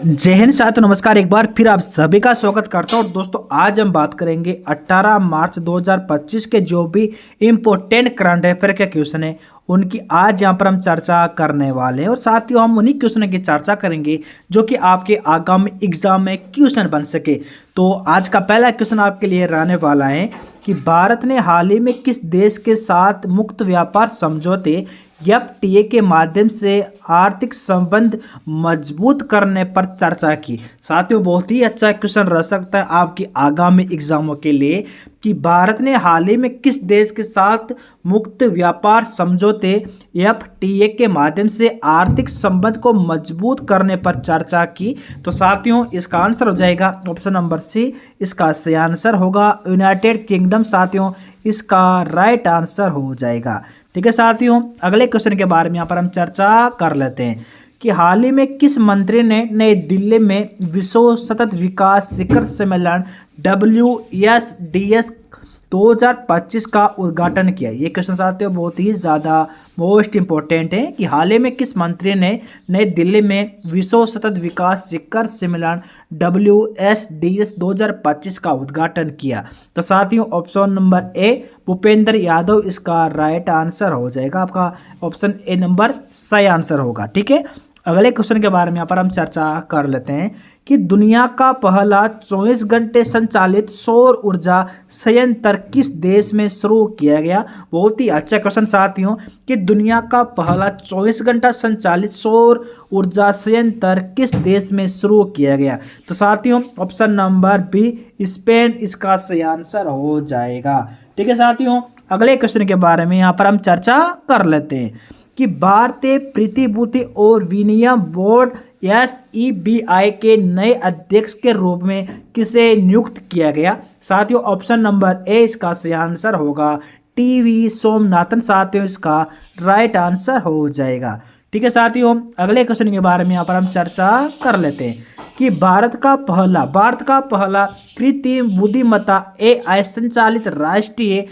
जय हिंद साथियों, नमस्कार। एक बार फिर आप सभी का स्वागत करता हूं। और दोस्तों, आज हम बात करेंगे 18 मार्च 2025 के जो भी इम्पोर्टेंट करंट अफेयर के क्वेश्चन है उनकी आज यहां पर हम चर्चा करने वाले हैं। और साथियों, हम उन्हीं क्वेश्चन की चर्चा करेंगे जो कि आपके आगामी एग्जाम में क्वेश्चन बन सके। तो आज का पहला क्वेश्चन आपके लिए रहने वाला है कि भारत ने हाल ही में किस देश के साथ मुक्त व्यापार समझौते एफटीए के माध्यम से आर्थिक संबंध मजबूत करने पर चर्चा की। साथियों, बहुत ही अच्छा क्वेश्चन रह सकता है आपकी आगामी एग्जामों के लिए कि भारत ने हाल ही में किस देश के साथ मुक्त व्यापार समझौते एफटीए के माध्यम से आर्थिक संबंध को मजबूत करने पर चर्चा की। तो साथियों, इसका आंसर हो जाएगा ऑप्शन नंबर सी। इसका सही आंसर होगा यूनाइटेड किंगडम। साथियों, इसका राइट आंसर हो जाएगा। ठीक है साथियों, अगले क्वेश्चन के बारे में यहाँ पर हम चर्चा कर लेते हैं कि हाल ही में किस मंत्री ने नई दिल्ली में विश्व सतत विकास शिखर सम्मेलन WSDS 2025 का उद्घाटन किया। ये क्वेश्चन साथियों बहुत ही ज़्यादा मोस्ट इंपॉर्टेंट है कि हाल ही में किस मंत्री ने नई दिल्ली में विश्व सतत विकास शिखर सम्मेलन WSDS 2025 का उद्घाटन किया। तो साथियों, option number A Bhupendra Yadav इसका राइट आंसर हो जाएगा। आपका ऑप्शन ए नंबर सही आंसर होगा। ठीक है, अगले क्वेश्चन के बारे में यहाँ पर हम चर्चा कर लेते हैं कि दुनिया का पहला 24 घंटे संचालित सौर ऊर्जा संयंत्र किस देश में शुरू किया गया। बहुत ही अच्छा क्वेश्चन साथियों कि दुनिया का पहला 24 घंटा संचालित सौर ऊर्जा संयंत्र किस देश में शुरू किया गया। तो साथियों, ऑप्शन नंबर बी स्पेन इसका सही आंसर हो जाएगा। ठीक है साथियों, अगले क्वेश्चन के बारे में यहाँ पर हम चर्चा कर लेते हैं कि भारतीय प्रतिभूति और विनिमय बोर्ड SEBI के नए अध्यक्ष के रूप में किसे नियुक्त किया गया। साथियों, ऑप्शन नंबर ए इसका सही आंसर होगा TV सोमनाथन। साथियों, इसका राइट आंसर हो जाएगा। ठीक है साथियों, अगले क्वेश्चन के बारे में यहाँ पर हम चर्चा कर लेते हैं कि भारत का पहला कृत्रिम बुद्धिमत्ता AI संचालित राष्ट्रीय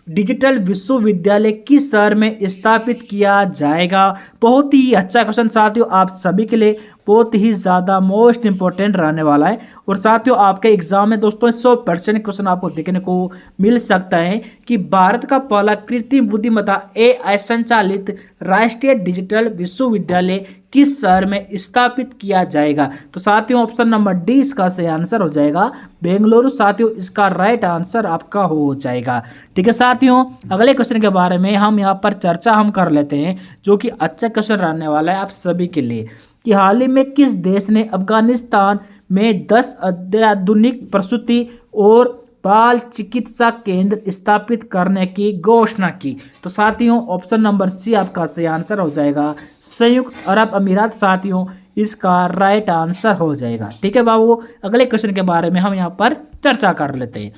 डिजिटल विश्वविद्यालय किस शहर में स्थापित किया जाएगा। बहुत ही अच्छा क्वेश्चन साथियों, आप सभी के लिए बहुत ही ज़्यादा मोस्ट इंपॉर्टेंट रहने वाला है। और साथियों, आपके एग्जाम में दोस्तों 100% क्वेश्चन आपको देखने को मिल सकता है कि भारत का पहला कृत्रिम बुद्धिमत्ता AI संचालित राष्ट्रीय डिजिटल विश्वविद्यालय किस शहर में स्थापित किया जाएगा। तो साथियों, ऑप्शन नंबर डी इसका सही आंसर हो जाएगा बेंगलुरु। साथियों, इसका राइट आंसर आपका हो जाएगा। ठीक है साथियों, अगले क्वेश्चन के बारे में हम यहाँ पर चर्चा कर लेते हैं जो कि अच्छा क्वेश्चन रहने वाला है आप सभी के लिए कि हाल ही में किस देश ने अफगानिस्तान में 10 अत्याधुनिक प्रसूति और बाल चिकित्सा केंद्र स्थापित करने की घोषणा की। तो साथियों, ऑप्शन नंबर सी आपका सही आंसर हो जाएगा संयुक्त अरब अमीरात। साथियों, इसका राइट आंसर हो जाएगा। ठीक है बाबू, अगले क्वेश्चन के बारे में हम यहाँ पर चर्चा कर लेते हैं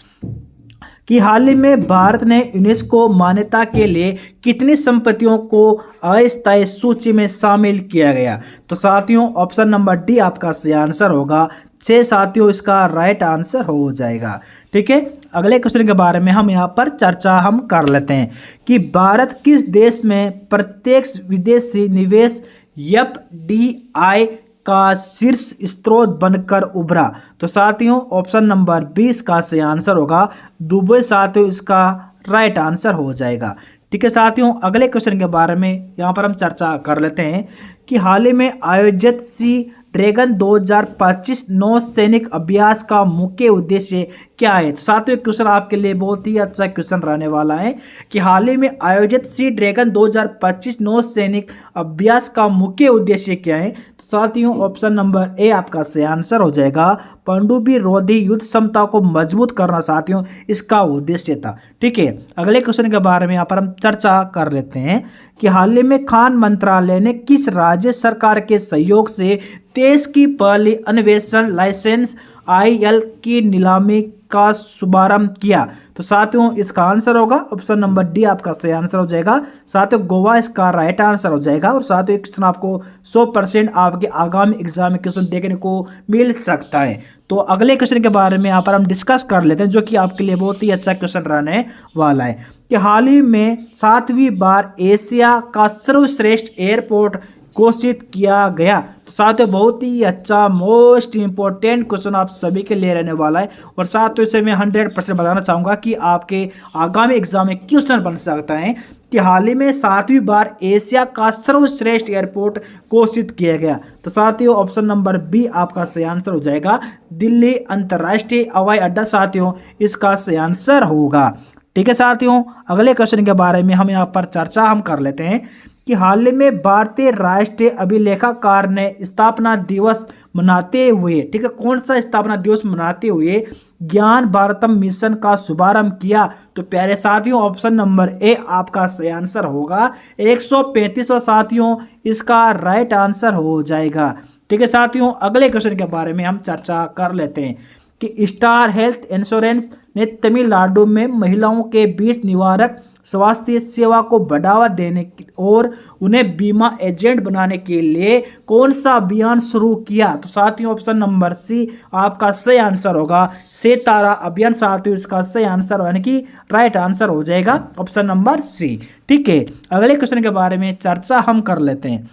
कि हाल ही में भारत ने यूनेस्को मान्यता के लिए कितनी संपत्तियों को अस्थायी सूची में शामिल किया गया। तो साथियों, ऑप्शन नंबर डी आपका सही आंसर होगा 6। साथियों, इसका राइट आंसर हो जाएगा। ठीक है, अगले क्वेश्चन के बारे में हम यहाँ पर चर्चा कर लेते हैं कि भारत किस देश में प्रत्यक्ष विदेशी निवेश FDI का शीर्ष स्रोत बनकर उभरा। तो साथियों, ऑप्शन नंबर 20 का सही आंसर होगा दुबई। साथियों, इसका राइट आंसर हो जाएगा। ठीक है साथियों, अगले क्वेश्चन के बारे में यहाँ पर हम चर्चा कर लेते हैं कि हाल ही में आयोजित सी ड्रैगन 2025 नौसैनिक अभ्यास का मुख्य उद्देश्य क्या है। तो साथियों, क्वेश्चन आपके लिए बहुत ही अच्छा क्वेश्चन रहने वाला है कि हाल ही में आयोजित सी ड्रैगन 2025 नौसैनिक अभ्यास का मुख्य उद्देश्य क्या है। तो साथियों, ऑप्शन नंबर ए आपका सही आंसर हो जाएगा पनडुब्बी रोधी युद्ध क्षमता को मजबूत करना। साथियों, इसका उद्देश्य था। ठीक है, अगले क्वेश्चन के बारे में यहाँ पर हम चर्चा कर लेते हैं कि हाल ही में खान मंत्रालय ने किस राज्य सरकार के सहयोग से देश की पहली अन्वेषण लाइसेंस IL की नीलामी का शुभारंभ किया। तो साथियों, इसका आंसर होगा ऑप्शन नंबर डी आपका सही आंसर हो जाएगा। साथियों, गोवा इसका राइट आंसर हो जाएगा। और साथियों, क्वेश्चन आपको 100% आपके आगामी एग्जाम में क्वेश्चन देखने को मिल सकता है। तो अगले क्वेश्चन के बारे में यहाँ पर हम डिस्कस कर लेते हैं जो कि आपके लिए बहुत ही अच्छा क्वेश्चन रहने वाला है कि हाल ही में 7वीं बार एशिया का सर्वश्रेष्ठ एयरपोर्ट घोषित किया गया। तो साथियों बहुत ही अच्छा मोस्ट इंपॉर्टेंट क्वेश्चन आप सभी के लिए रहने वाला है, और साथियों इसे मैं 100% बताना चाहूँगा कि आपके आगामी एग्जाम में क्वेश्चन बन सकता है कि हाल ही में 7वीं बार एशिया का सर्वश्रेष्ठ एयरपोर्ट घोषित किया गया। तो साथियों ऑप्शन नंबर बी आपका सही आंसर हो जाएगा, दिल्ली अंतर्राष्ट्रीय हवाई अड्डा साथियों इसका सही आंसर होगा। ठीक है साथियों, अगले क्वेश्चन के बारे में हम यहाँ पर चर्चा हम कर लेते हैं कि हाल ही में भारतीय राष्ट्रीय अभिलेखाकार ने स्थापना दिवस मनाते हुए, ठीक है, कौन सा स्थापना दिवस मनाते हुए ज्ञान भारतम मिशन का शुभारंभ किया। तो प्यारे साथियों ऑप्शन नंबर ए आपका सही आंसर होगा, 135वां साथियों इसका राइट आंसर हो जाएगा। ठीक है साथियों, अगले क्वेश्चन के बारे में हम चर्चा कर लेते हैं कि स्टार हेल्थ इंश्योरेंस ने तमिलनाडु में महिलाओं के बीच निवारक स्वास्थ्य सेवा को बढ़ावा देने और उन्हें बीमा एजेंट बनाने के लिए कौन सा अभियान शुरू किया। तो साथियों ऑप्शन नंबर सी आपका सही आंसर होगा, सितारा अभियान साथियों इसका सही आंसर यानी कि राइट आंसर हो जाएगा ऑप्शन नंबर सी। ठीक है, अगले क्वेश्चन के बारे में चर्चा हम कर लेते हैं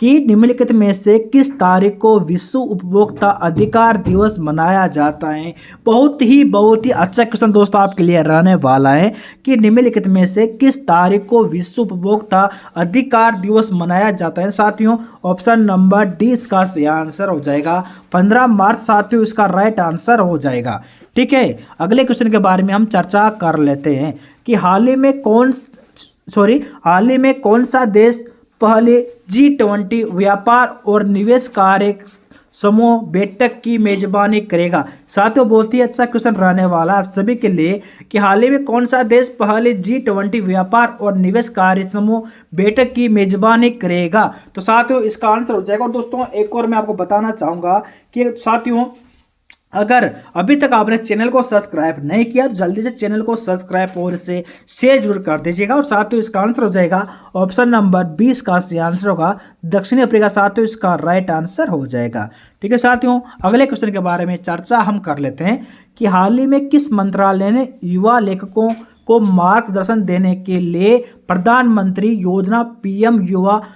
कि निम्नलिखित में से किस तारीख को विश्व उपभोक्ता अधिकार दिवस मनाया जाता है। बहुत ही अच्छा क्वेश्चन दोस्तों आपके लिए रहने वाला है कि निम्नलिखित में से किस तारीख को विश्व उपभोक्ता अधिकार दिवस मनाया जाता है। साथियों ऑप्शन नंबर डी इसका सही आंसर हो जाएगा, 15 मार्च साथियों इसका राइट आंसर हो जाएगा। ठीक है, अगले क्वेश्चन के बारे में हम चर्चा कर लेते हैं कि हाल ही में कौन सा देश पहले G20 व्यापार और निवेश कार्य समूह बैठक की मेजबानी करेगा। साथियों बहुत ही अच्छा क्वेश्चन रहने वाला आप सभी के लिए कि हाल ही में कौन सा देश पहले G20 व्यापार और निवेश कार्य समूह बैठक की मेजबानी करेगा। तो साथियों इसका आंसर हो जाएगा। और दोस्तों एक और मैं आपको बताना चाहूँगा कि साथियों अगर अभी तक आपने चैनल को सब्सक्राइब नहीं किया तो जल्दी से चैनल को सब्सक्राइब और इसे शेयर जरूर कर दीजिएगा। और साथियों इसका आंसर हो जाएगा ऑप्शन नंबर 20 का सही आंसर होगा, दक्षिणी अफ्रीका साथियों इसका राइट आंसर हो जाएगा। ठीक है साथियों, अगले क्वेश्चन के बारे में चर्चा हम कर लेते हैं कि हाल ही में किस मंत्रालय ने युवा लेखकों को मार्गदर्शन देने के लिए प्रधानमंत्री योजना PM युवा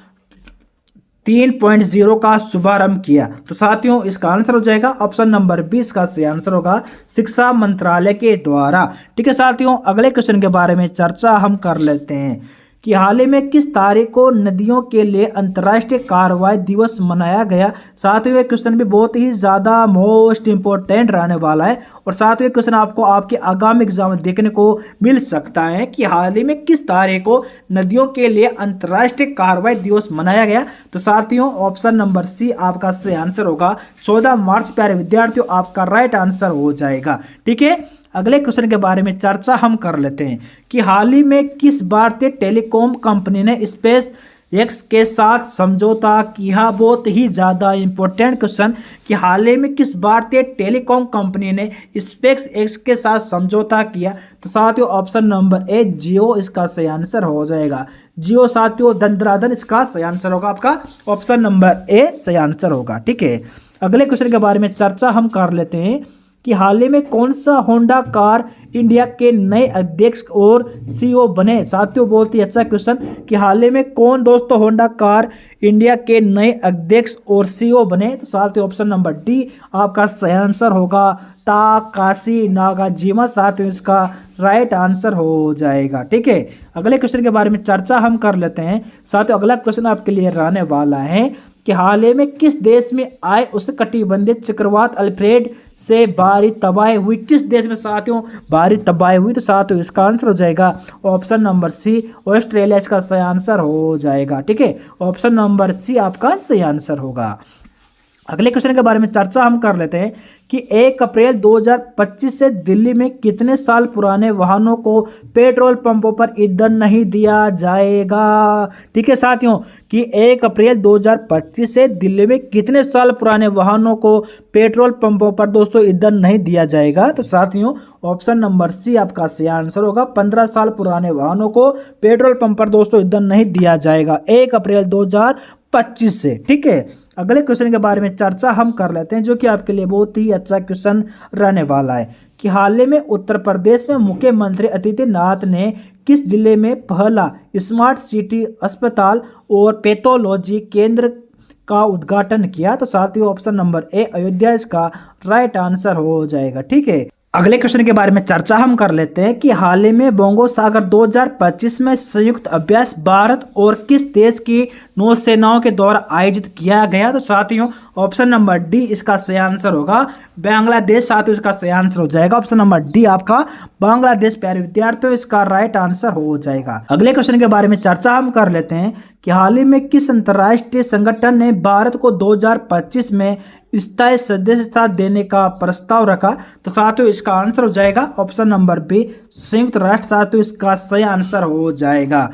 3.0 का शुभारंभ किया। तो साथियों इसका आंसर हो जाएगा ऑप्शन नंबर 20 का सही आंसर होगा, शिक्षा मंत्रालय के द्वारा। ठीक है साथियों, अगले क्वेश्चन के बारे में चर्चा हम कर लेते हैं कि हाल ही में किस तारीख को नदियों के लिए अंतर्राष्ट्रीय कार्रवाई दिवस मनाया गया। साथियों ये क्वेश्चन भी बहुत ही ज़्यादा मोस्ट इंपॉर्टेंट रहने वाला है, और साथियों ये क्वेश्चन आपको आपके आगामी एग्जाम में देखने को मिल सकता है कि हाल ही में किस तारीख को नदियों के लिए अंतर्राष्ट्रीय कार्रवाई दिवस मनाया गया। तो साथियों ऑप्शन नंबर सी आपका सही आंसर होगा, 14 मार्च। प्यारे विद्यार्थियों आपका राइट आंसर हो जाएगा। ठीक है, अगले क्वेश्चन के बारे में चर्चा हम कर लेते हैं कि हाल ही में किस भारतीय टेलीकॉम कंपनी ने स्पेस एक्स के साथ समझौता किया। बहुत ही ज़्यादा इंपॉर्टेंट क्वेश्चन कि हाल ही में किस भारतीय टेलीकॉम कंपनी ने स्पेस एक्स के साथ समझौता किया। तो साथियों ऑप्शन नंबर ए जियो इसका सही आंसर हो जाएगा, जियो साथियों दंद्राधन इसका सही आंसर होगा, आपका ऑप्शन नंबर ए सही आंसर होगा। ठीक है, अगले क्वेश्चन के बारे में चर्चा हम कर लेते हैं कि हाल ही में कौन सा होंडा कार इंडिया के नए अध्यक्ष और CEO बने। साथियों बहुत ही अच्छा क्वेश्चन कि हाल ही में कौन दोस्तों होंडा कार इंडिया के नए अध्यक्ष और CEO बने। तो साथियों ऑप्शन नंबर डी आपका सही आंसर होगा, ताकाशी नागाजिमा साथियों इसका राइट आंसर हो जाएगा। ठीक है, अगले क्वेश्चन के बारे में चर्चा हम कर लेते हैं। साथियों अगला क्वेश्चन आपके लिए रहने वाला है कि हाल ही में किस देश में आए उष्णकटिबंधीय चक्रवात अल्फ्रेड से भारी तबाही हुई। किस देश में साथियों भारी तबाही हुई। तो साथियों इसका आंसर हो जाएगा ऑप्शन नंबर सी, ऑस्ट्रेलिया इसका सही आंसर हो जाएगा। ठीक है, ऑप्शन नंबर सी आपका सही आंसर होगा। अगले क्वेश्चन के बारे में चर्चा हम कर लेते हैं कि 1 अप्रैल 2025 से दिल्ली में कितने साल पुराने वाहनों को पेट्रोल पंपों पर ईंधन नहीं दिया जाएगा। ठीक है साथियों कि 1 अप्रैल 2025 से दिल्ली में कितने साल पुराने वाहनों को पेट्रोल पंपों पर दोस्तों ईंधन नहीं दिया जाएगा। तो साथियों ऑप्शन नंबर सी आपका सही आंसर होगा, 15 साल पुराने वाहनों को पेट्रोल पंप पर दोस्तों ईंधन नहीं दिया जाएगा 1 अप्रैल 2025 से। ठीक है, अगले क्वेश्चन के बारे में चर्चा हम कर लेते हैं जो कि आपके लिए बहुत ही अच्छा क्वेश्चन रहने वाला है कि हाल ही में उत्तर प्रदेश में मुख्यमंत्री आदित्यनाथ ने किस जिले में पहला स्मार्ट सिटी अस्पताल और पैथोलॉजी केंद्र का उद्घाटन किया? तो साथियों ऑप्शन नंबर ए अयोध्या इसका राइट आंसर हो जाएगा। ठीक है, अगले क्वेश्चन के बारे में चर्चा हम कर लेते हैं कि हाल ही में बोंगो सागर 2025 में संयुक्त अभ्यास भारत और किस देश की नौसेनाओं के द्वारा आयोजित किया गया? तो साथियों ऑप्शन नंबर डी इसका सही आंसर होगा बांग्लादेश। साथियों इसका सही आंसर हो जाएगा ऑप्शन नंबर डी आपका बांग्लादेश। प्यारे विद्यार्थियों इसका राइट आंसर हो जाएगा। अगले क्वेश्चन के बारे में चर्चा हम कर लेते हैं कि हाल ही में किस अंतर्राष्ट्रीय संगठन ने भारत को 2025 में स्थायी सदस्यता देने का प्रस्ताव रखा? तो साथियों इसका आंसर हो जाएगा ऑप्शन नंबर बी संयुक्त राष्ट्र। साथियों इसका सही आंसर हो जाएगा।